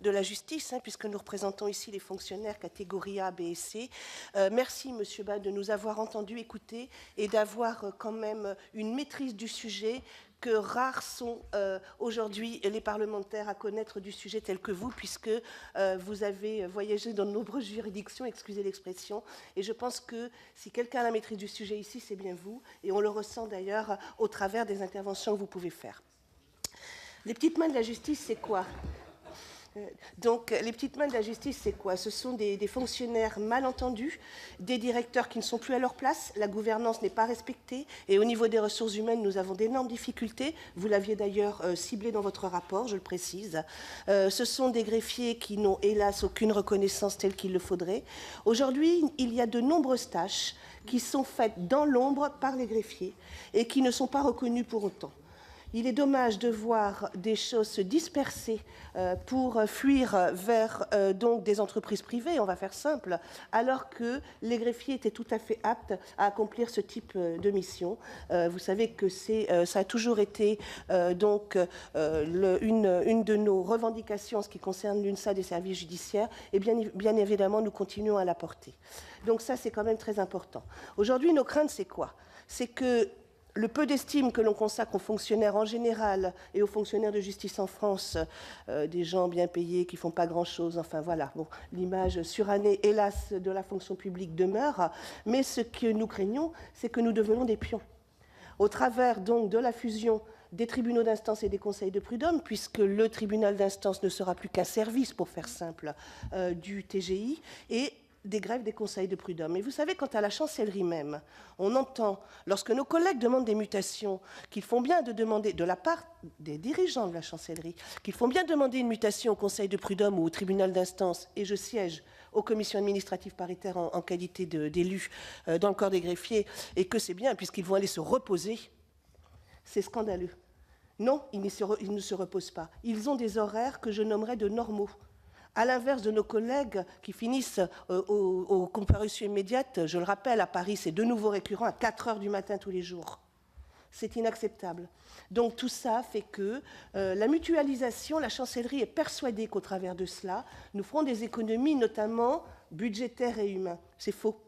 de la justice, puisque nous représentons ici les fonctionnaires catégorie A, B et C. Merci, Monsieur Bas, de nous avoir entendus, écoutés, et d'avoir quand même une maîtrise du sujet, que rares sont aujourd'hui les parlementaires à connaître du sujet tel que vous, puisque vous avez voyagé dans de nombreuses juridictions, excusez l'expression, et je pense que si quelqu'un a la maîtrise du sujet ici, c'est bien vous, et on le ressent d'ailleurs au travers des interventions que vous pouvez faire. Les petites mains de la justice, c'est quoi ? Donc, les petites mains de la justice, c'est quoi? Ce sont des fonctionnaires mal entendus, des directeurs qui ne sont plus à leur place, la gouvernance n'est pas respectée, et au niveau des ressources humaines, nous avons d'énormes difficultés. Vous l'aviez d'ailleurs ciblé dans votre rapport, je le précise. Ce sont des greffiers qui n'ont, hélas, aucune reconnaissance telle qu'il le faudrait. Aujourd'hui, il y a de nombreuses tâches qui sont faites dans l'ombre par les greffiers et qui ne sont pas reconnues pour autant. Il est dommage de voir des choses se disperser pour fuir vers donc des entreprises privées, on va faire simple, alors que les greffiers étaient tout à fait aptes à accomplir ce type de mission. Vous savez que ça a toujours été donc une de nos revendications en ce qui concerne l'UNSA des services judiciaires, et bien évidemment nous continuons à la porter. Donc ça c'est quand même très important. Aujourd'hui nos craintes c'est quoi? C'est que le peu d'estime que l'on consacre aux fonctionnaires en général et aux fonctionnaires de justice en France, des gens bien payés qui ne font pas grand-chose, enfin voilà, bon, l'image surannée, hélas, de la fonction publique demeure, mais ce que nous craignons, c'est que nous devenons des pions. Au travers donc de la fusion des tribunaux d'instance et des conseils de prud'homme, puisque le tribunal d'instance ne sera plus qu'un service, pour faire simple, du TGI, et des grèves des conseils de prud'homme. Et vous savez, quant à la chancellerie même, on entend, lorsque nos collègues demandent des mutations, qu'ils font bien de demander, de la part des dirigeants de la chancellerie, qu'ils font bien demander une mutation au conseil de prud'homme ou au tribunal d'instance, et je siège aux commissions administratives paritaires en qualité d'élu dans le corps des greffiers, et que c'est bien, puisqu'ils vont aller se reposer, c'est scandaleux. Non, ils ne se reposent pas. Ils ont des horaires que je nommerais de normaux. À l'inverse de nos collègues qui finissent aux comparutions immédiates, je le rappelle, à Paris, c'est de nouveau récurrent, à 4 heures du matin tous les jours. C'est inacceptable. Donc tout ça fait que la mutualisation, la chancellerie est persuadée qu'au travers de cela, nous ferons des économies, notamment budgétaires et humaines. C'est faux.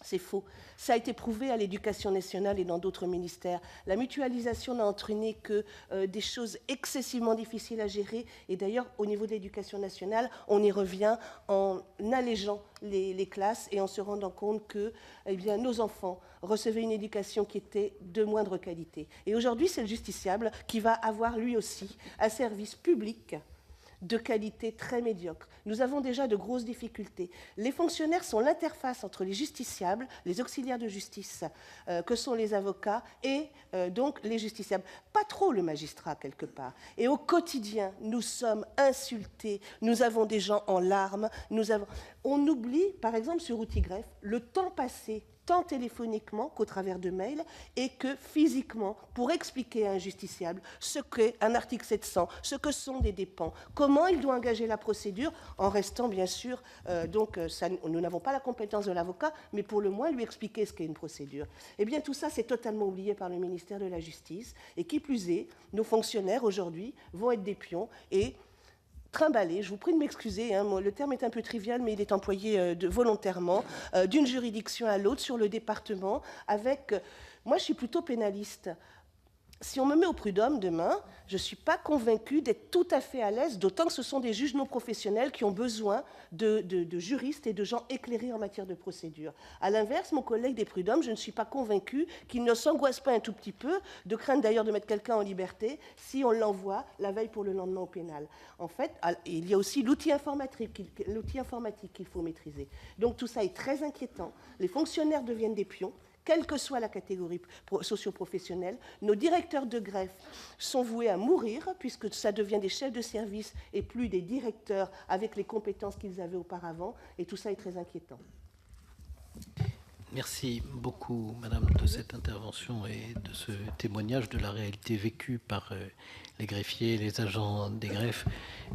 C'est faux. Ça a été prouvé à l'Éducation nationale et dans d'autres ministères. La mutualisation n'a entraîné que des choses excessivement difficiles à gérer. Et d'ailleurs, au niveau de l'Éducation nationale, on y revient en allégeant les classes et en se rendant compte que eh bien, nos enfants recevaient une éducation qui était de moindre qualité. Et aujourd'hui, c'est le justiciable qui va avoir lui aussi un service public de qualité très médiocre. Nous avons déjà de grosses difficultés. Les fonctionnaires sont l'interface entre les justiciables, les auxiliaires de justice, que sont les avocats, et donc les justiciables. Pas trop le magistrat, quelque part. Et au quotidien, nous sommes insultés, nous avons des gens en larmes, on oublie, par exemple, sur Outil-Greffe, le temps passé tant téléphoniquement qu'au travers de mails, et que physiquement, pour expliquer à un justiciable ce qu'est un article 700, ce que sont des dépens, comment il doit engager la procédure, en restant bien sûr, nous n'avons pas la compétence de l'avocat, mais pour le moins lui expliquer ce qu'est une procédure. Eh bien tout ça, c'est totalement oublié par le ministère de la Justice, et qui plus est, nos fonctionnaires aujourd'hui vont être des pions, et trimballer, je vous prie de m'excuser, le terme est un peu trivial, mais il est employé volontairement, d'une juridiction à l'autre sur le département, avec... moi, je suis plutôt pénaliste. Si on me met au prud'homme demain, je ne suis pas convaincue d'être tout à fait à l'aise, d'autant que ce sont des juges non professionnels qui ont besoin de juristes et de gens éclairés en matière de procédure. À l'inverse, mon collègue des prud'hommes, je ne suis pas convaincue qu'il ne s'angoisse pas un tout petit peu, de crainte d'ailleurs de mettre quelqu'un en liberté, si on l'envoie la veille pour le lendemain au pénal. En fait, il y a aussi l'outil informatique qu'il faut maîtriser. Donc tout ça est très inquiétant. Les fonctionnaires deviennent des pions, quelle que soit la catégorie socio-professionnelle. Nos directeurs de greffe sont voués à mourir, puisque ça devient des chefs de service et plus des directeurs avec les compétences qu'ils avaient auparavant, et tout ça est très inquiétant. Merci beaucoup, Madame, de cette intervention et de ce témoignage de la réalité vécue par les greffiers, les agents des greffes,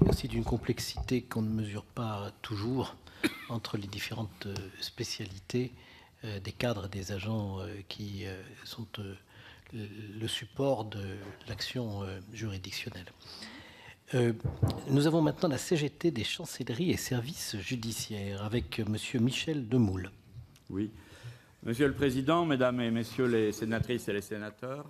et aussi d'une complexité qu'on ne mesure pas toujours entre les différentes spécialités des cadres, des agents qui sont le support de l'action juridictionnelle. Nous avons maintenant la CGT des chancelleries et services judiciaires avec Monsieur Michel Demoule. Oui. Monsieur le Président, Mesdames et Messieurs les sénatrices et les sénateurs,